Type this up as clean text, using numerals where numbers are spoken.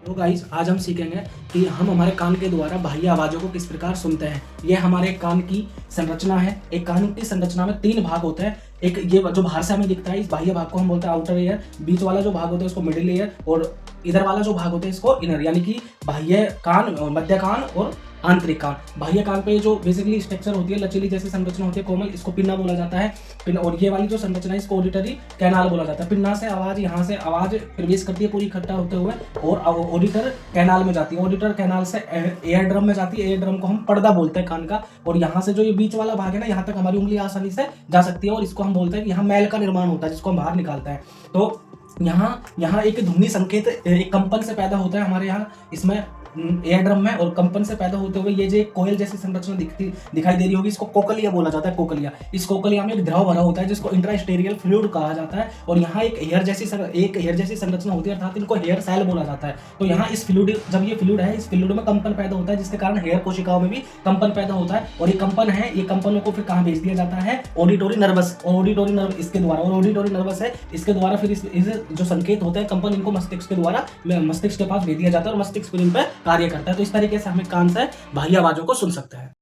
तो गाइस आज हम सीखेंगे कि हम हमारे कान के द्वारा बाह्य आवाज़ों को किस प्रकार सुनते हैं। ये हमारे कान की संरचना है। एक कान की संरचना में 3 भाग होते हैं। एक ये जो बाहर से हमें दिखता है, इस बाह्य भाग को हम बोलते हैं आउटर ईयर। बीच वाला जो भाग होता है उसको मिडिल ईयर, और इधर वाला जो भाग होता है इसको इनर, यानी कि बाह्य कान, मध्य कान और आंतरिक कान। बाह्य कान पे जो बेसिकली स्ट्रक्चर होती है, लचीली जैसी संरचना होती है, कोमल, इसको पिन्ना बोला जाता है। पिन, और ये वाली जो संरचना है इसको ऑडिटरी कैनाल बोला जाता है। पिन्ना से आवाज, यहाँ से आवाज प्रवेश करती है पूरी इकट्ठा होते हुए और ऑडिटर कैनाल में जाती है। ऑडिटर कैनाल से एयर ड्रम में जाती है। एयर ड्रम को हम पर्दा बोलते हैं कान का। और यहाँ से जो ये बीच वाला भाग है ना, यहाँ तक हमारी उंगली आसानी से जा सकती है, और इसको हम बोलते हैं कि यहाँ मैल का निर्माण होता है जिसको हम बाहर निकालते हैं। तो यहाँ एक ध्वनि संकेत एक कंपन से पैदा होता है हमारे यहाँ इसमें एयर ड्रम में, और कंपन से पैदा होते हुए ये जो एक कोयल जैसी संरचना दिखाई दे रही होगी, इसको कोकलिया बोला जाता है। कोकलिया, इस कोकलिया में एक द्रव भरा होता है जिसको इंट्रास्टेरियल फ्लूइड कहा जाता है। और यहाँ एक हेयर जैसी संरचना होती है, अर्थात इनको हेयर सेल बोला जाता है। तो यहाँ इस फ्लूइड, जब ये फ्लूइड है, इस फ्लूइड में कंपन पैदा होता है, जिसके कारण हेयर कोशिकाओं में भी कंपन पैदा होता है। और ये कंपन है, ये कंपनों को फिर कहाँ भेज दिया जाता है? ऑडिटोरी नर्वस, और ऑडिटोरी नर्व इसके द्वारा, और ऑडिटोरी नर्वस है इसके द्वारा फिर इस जो संकेत होते हैं कंपन, इनको मस्तिष्क के द्वारा मस्तिष्क के पास भेज दिया जाता है, और मस्तिष्क फिर इन पर कार्य करता है। तो इस तरीके से हम कान से बाह्य आवाजों को सुन सकते हैं।